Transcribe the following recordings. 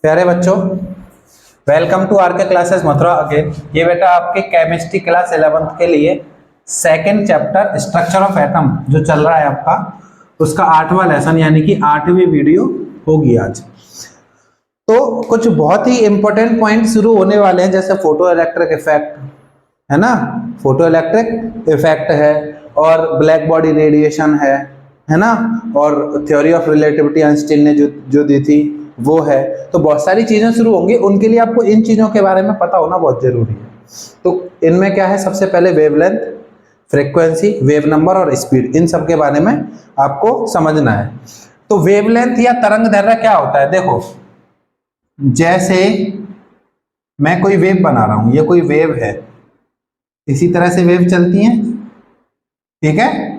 प्यारे बच्चों, welcome to are के क्लासेस मथुरा अगेन। ये बेटा आपके केमिस्ट्री क्लास 11th के लिए second chapter structure of atom जो चल रहा है आपका, उसका 8वां लेसन यानी कि 8वीं वीडियो होगी आज। तो कुछ बहुत ही इंपॉर्टेंट पॉइंट शुरू होने वाले हैं, जैसे फोटो इलेक्ट्रिक इफेक्ट है ना, फोटो इलेक्ट्रिक इफेक्ट है और ब्लैक बॉडी रेडिएशन है ना, और थ्योरी ऑफ रिलेटिविटी आइंस्टीन ने जो दी थी वो है। तो बहुत सारी चीजें शुरू होंगी, उनके लिए आपको इन चीजों के बारे में पता होना बहुत जरूरी है। तो इनमें क्या है, सबसे पहले वेवलेंथ, फ्रीक्वेंसी, वेव नंबर और स्पीड, इन सब के बारे में आपको समझना है। तो वेवलेंथ या तरंग दैर्ध्य क्या होता है, देखो जैसे मैं कोई वेव बना रहा हूं, ये कोई वेव है, इसी तरह से वेव चलती है, ठीक है।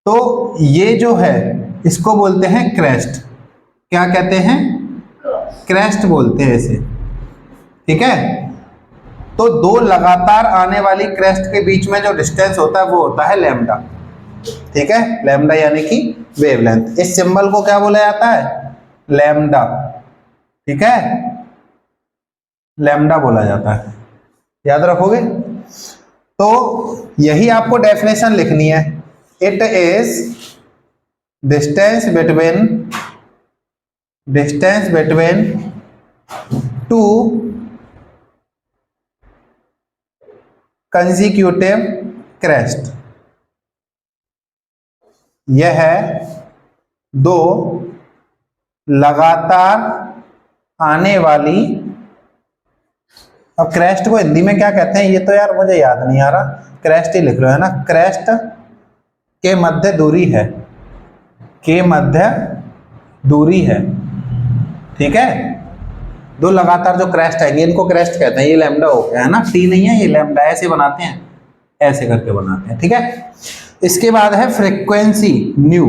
तो ये जो है इसको बोलते हैं क्रेस्ट। क्या कहते हैं? क्रेस्ट बोलते हैं इसे, ठीक है। तो दो लगातार आने वाली क्रेस्ट के बीच में जो डिस्टेंस होता है वो होता है लैम्डा, ठीक है। लैम्डा यानी कि वेवलेंथ। इस सिंबल को क्या बोला जाता है? लैम्डा, ठीक है, लैम्डा बोला जाता है, याद रखोगे। तो यही आपको डेफिनेशन लिखनी है। It is distance between two consecutive crest. यह है दो लगातार आने वाली, अब क्रेस्ट को हिंदी में क्या कहते हैं ये तो यार मुझे याद नहीं आ रहा, क्रेस्ट ही लिख लो, है ना। क्रेस्ट के मध्य दूरी है, के मध्य दूरी है, ठीक है। दो लगातार जो क्रेस्ट है इनको क्रेस्ट कहते हैं। ये लैम्डा हो गया, है ना, टी नहीं है ये, लैम्डा ऐसे बनाते हैं, ऐसे करके बनाते हैं, ठीक है। इसके बाद है फ्रीक्वेंसी, न्यू।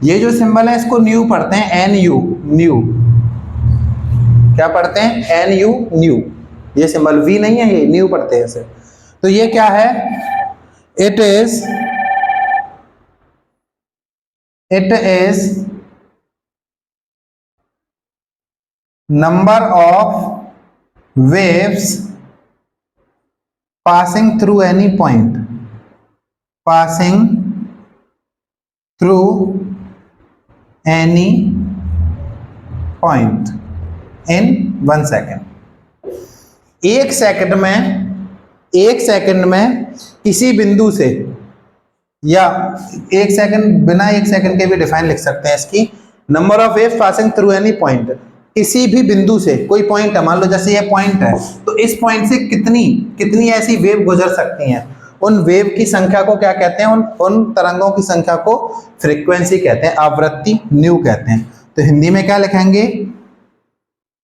ये जो सिंबल है इसको न्यू पढ़ते हैं, एन यू, न्यू। क्या पढ़ते हैं? N U, nu. ये सिंबल वी नहीं है, ये न्यू पढ़ते हैं इसे। तो ये क्या है? It is number of waves passing through any point, passing through any point in 1 second. एक सेकंड में किसी बिंदु से, या एक सेकंड, बिना एक सेकंड के भी डिफाइन लिख सकते हैं इसकी, number of waves passing through any point, किसी भी बिंदु से, कोई पॉइंट है, मान लो जैसे ये पॉइंट है, तो इस पॉइंट से कितनी ऐसी वेव गुजर सकती हैं, उन वेव की संख्या को क्या कहते हैं? उन तरंगों की संख्या को फ्रीक्वेंसी कहते हैं, आवृत्ति, न्यू कहते हैं। तो हिंदी में क्या लिखेंगे?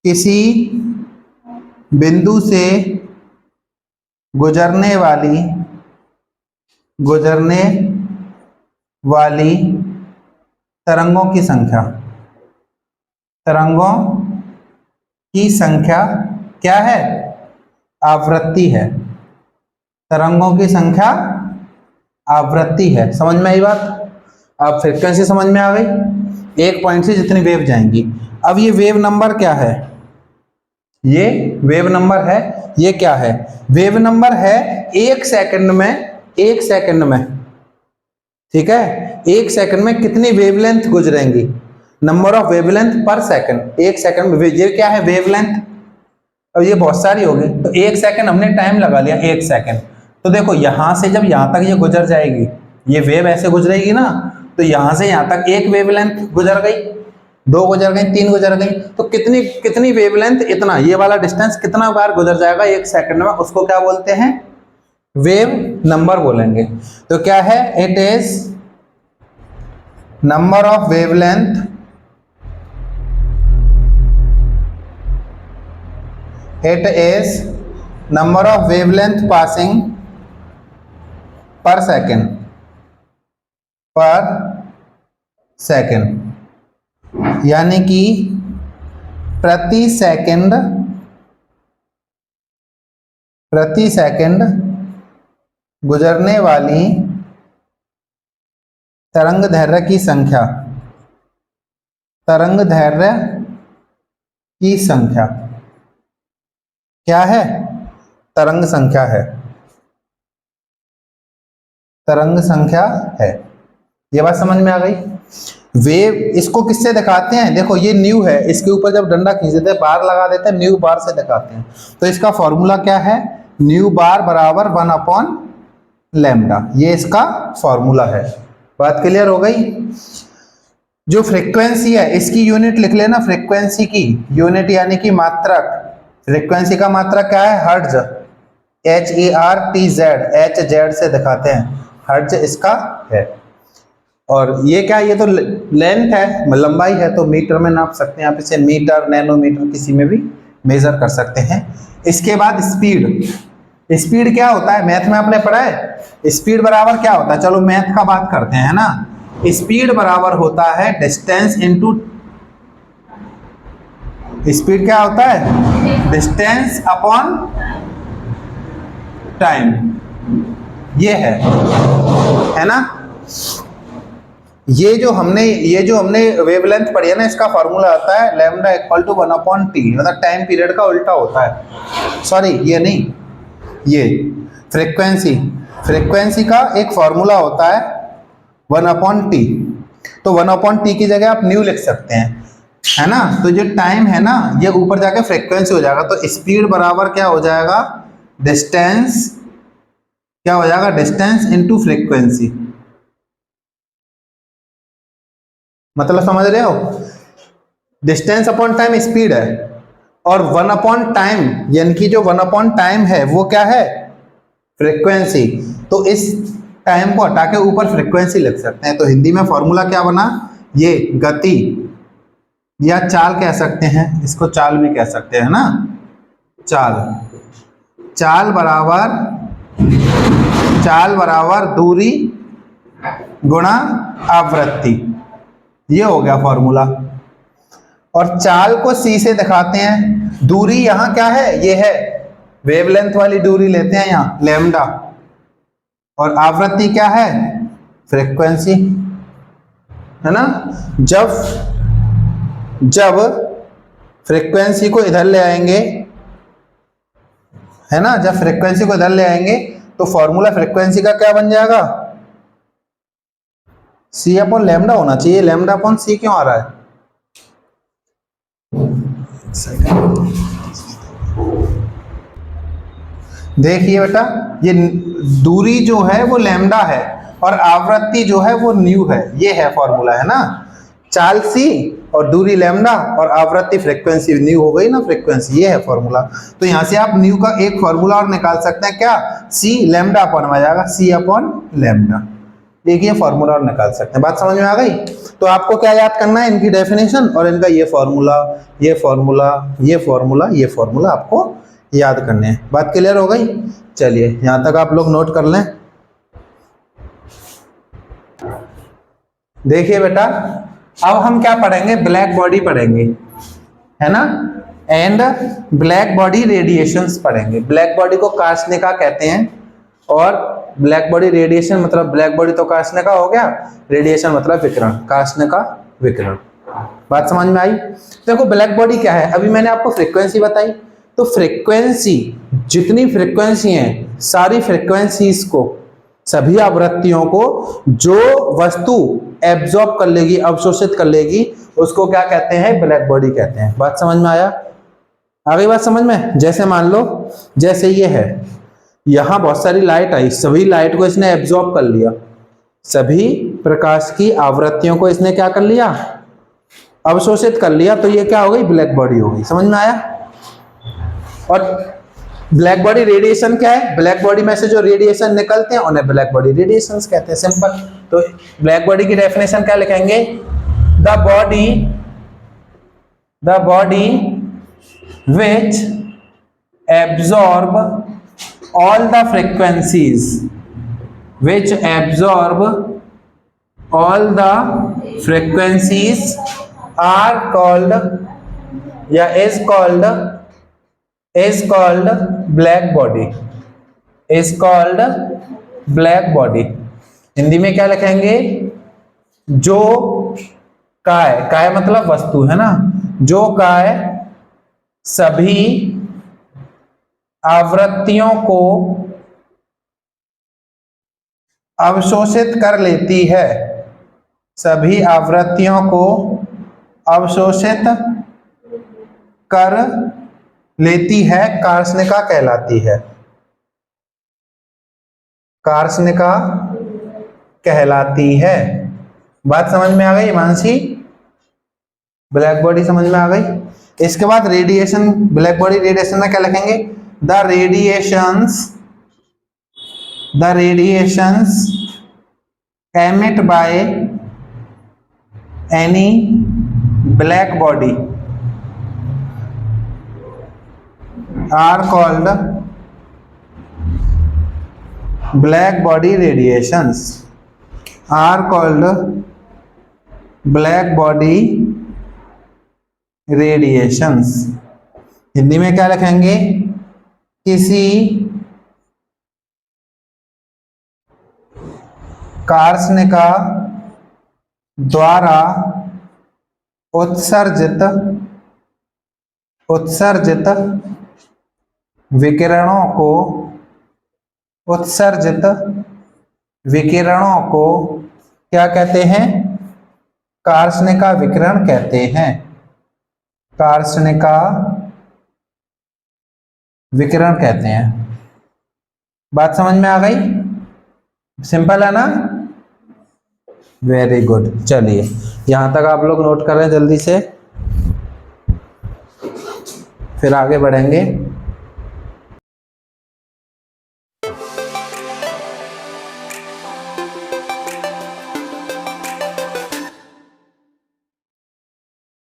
किसी बिंदु से गुजरने वाली तरंगों की संख्या, तरंगों की संख्या क्या है? आवृत्ति है। तरंगों की संख्या आवृत्ति है। समझ में आई बात? अब फ्रीक्वेंसी समझ में आ गई, एक पॉइंट से जितनी वेव जाएंगी। अब ये वेव नंबर क्या है? ये वेव नंबर है, ये क्या है? वेव नंबर है एक सेकंड में, ठीक है, एक सेकंड में कितनी वेवलेंथ गुजरेंगी, नंबर ऑफ वेवलेंथ पर सेकंड। एक सेकंड में ये क्या है? वेवलेंथ। अब ये बहुत सारी होगी, तो एक सेकंड हमने टाइम लगा लिया, एक सेकंड। तो देखो यहां से जब यहां तक ये गुजर जाएगी, ये वेव ऐसे गुजरेगी ना, तो यहां से यहां तक एक वेवलेंथ गुजर गई, 2 गुजर गई, 3 गुजर गई, तो कितनी वेवलेंथ, इतना, ये वाला डिस्टेंस कितना बार गुजर जाएगा एक सेकंड में, उसको क्या बोलते हैं? वेव नंबर बोलेंगे। तो क्या है? It is number of wavelength passing पर सेकेंड, यानी कि प्रति सेकंड गुजरने वाली तरंग दैर्ध्य की संख्या, तरंग दैर्ध्य की संख्या क्या है? तरंग संख्या है, तरंग संख्या है। ये बात समझ में आ गई? वेव इसको किससे दिखाते हैं? देखो ये न्यू है, इसके ऊपर जब डंडा खींच देते हैं, बार लगा देते हैं, न्यू बार से दिखाते हैं। तो इसका फॉर्मूला क्या है? न्यू बार बराबर 1/λ, ये इसका फॉर्मूला है। बात क्लियर हो गई? जो फ्रीक्वेंसी है इसकी यूनिट लिख लेना, फ्रीक्वेंसी की यूनिट यानी कि मात्रक। फ्रीक्वेंसी का मात्रक क्या है? हर्ट्ज, HERTZ, HZ से दिखाते हैं, हर्ट्ज इसका है। और ये क्या, ये तो लेंथ है, लंबाई है, तो मीटर में नाप सकते हैं आप इसे, मीटर, नैनोमीटर, किसी में भी मेजर कर सकते हैं। इसके बाद स्पीड। स्पीड क्या होता है? मैथ में आपने पढ़ा है स्पीड बराबर क्या होता है? चलो मैथ का बात करते हैं ना। स्पीड बराबर होता है डिस्टेंस इनटू, स्पीड क्या होता है? डिस्टेंस अपॉन टाइम, ये है ना। ये जो हमने वेवलेंथ पढ़ी है ना, इसका फॉर्मूला आता है लैम्डा इक्वल टू 1/t, मतलब टाइम पीरियड का उल्टा होता है। सॉरी ये नहीं, ये फ्रीक्वेंसी का एक फॉर्मूला होता है 1/t। तो 1/t की जगह आप न्यू लिख सकते हैं, है ना। तो जो टाइम है ना, ये ऊपर जाके फ्रीक्वेंसी हो जाएगा। तो स्पीड बराबर क्या हो जाएगा? डिस्टेंस, क्या हो जाएगा? Distance into frequency. मतलब समझ रहे हो? डिस्टेंस अपॉन टाइम स्पीड है, और 1/टाइम यानी कि जो 1/टाइम है वो क्या है? फ्रीक्वेंसी। तो इस टाइम को हटा के ऊपर फ्रीक्वेंसी लिख सकते हैं। तो हिंदी में फॉर्मूला क्या बना? ये गति या चाल कह सकते हैं, इसको चाल भी कह सकते हैं ना। चाल बराबर दूरी गुणा आवृत्ति, ये हो गया फॉर्मूला। और चाल को c से दिखाते हैं। दूरी यहाँ क्या है? ये है वेवलेंथ वाली दूरी लेते हैं यहाँ, लैम्डा। और आवृत्ति क्या है? फ्रीक्वेंसी, है ना। जब फ्रीक्वेंसी को इधर ले आएंगे, है ना, जब फ्रीक्वेंसी को इधर ले आएंगे तो फॉर्मूला फ्रीक्वेंसी का क्या बन जाएगा? C/λ होना चाहिए। λ/c क्यों आ रहा है? देखिए बेटा, ये दूरी जो है वो लैम्डा है और आवृत्ति जो है वो न्यू है, ये है फॉर्मूला, है ना। चाल c और दूरी लैम्डा और आवृत्ति फ्रीक्वेंसी, न्यू हो गई ना फ्रीक्वेंसी, ये है फॉर्मूला। तो यहां से आप न्यू का एक फॉर्मूला और निकाल सकते हैं, क्या? C/λ अपॉन आ जाएगा, C/λ। देखिए फॉर्मूला और निकाल सकते हैं। बात समझ में आ गई? तो आपको क्या याद करना है? इनकी डेफिनेशन और इनका ये फॉर्मूला, ये फॉर्मूला, ये फॉर्मूला, ये फॉर्मूला आपको याद करने हैं। बात क्लियर हो गई? चलिए यहां तक आप लोग नोट कर लें। देखिए बेटा, अब हम क्या पढ़ेंगे? ब्लैक बॉडी पढ़ेंगे, है ना, एंड ब्लैक बॉडी रेडिएशंस पढ़ेंगे। ब्लैक बॉडी को कार्सनिका कहते हैं, और ब्लैक बॉडी रेडिएशन मतलब ब्लैक बॉडी तो कार्सनिका हो गया, रेडिएशन मतलब विकिरण, कार्सनिका विकिरण। बात समझ में आई? देखो ब्लैक बॉडी क्या है, अभी मैंने आपको फ्रीक्वेंसी बताई, तो फ्रीक्वेंसी, जितनी फ्रीक्वेंसी है, सारी फ्रीक्वेंसीज को, सभी आवृत्तियों को जो वस्तु एब्जॉर्ब कर लेगी, अवशोषित कर लेगी, उसको क्या कहते हैं? ब्लैक बॉडी कहते हैं। बात समझ में आया? आ गई बात समझ में? जैसे मान लो, जैसे ये है, यहां बहुत सारी लाइट आई, सभी लाइट को इसने एब्जॉर्ब कर लिया, सभी प्रकाश की आवृत्तियों को इसने क्या कर लिया? अवशोषित कर लिया। तो ये क्या हो गई? ब्लैक बॉडी हो गई। समझ में आया? और ब्लैक बॉडी रेडिएशन क्या है? ब्लैक बॉडी में से जो रेडिएशन निकलते हैं उन्हें ब्लैक बॉडी रेडिएशंस कहते हैं, सिंपल। तो ब्लैक बॉडी की डेफिनेशन क्या लिखेंगे? The body which absorb all the frequencies, which absorb all the frequencies are called या is called black body, is called black body। Hindi में क्या लिखेंगे? जो काय, काय मतलब वस्तु, है ना, जो काय सभी आवृत्तियों को अवशोषित कर लेती है, सभी आवृत्तियों को अवशोषित कर लेती है, कार्षणिका कहलाती है, कार्षणिका कहलाती है। बात समझ में आ गई मानसी? ब्लैक बॉडी समझ में आ गई। इसके बाद रेडिएशन, ब्लैक बॉडी रेडिएशन में क्या लिखेंगे? The radiations emit by any black body are called black body radiations, are called black body radiations. Hindi में क्या लिखेंगे? किसी कार्षणिका द्वारा उत्सर्जित विकिरणों को क्या कहते हैं? कार्षणिका विकिरण कहते हैं, कार्षणिका विकिरण कहते हैं। बात समझ में आ गई? सिंपल है ना? Very good. चलिए यहां तक आप लोग नोट कर रहे हैं जल्दी से, फिर आगे बढ़ेंगे।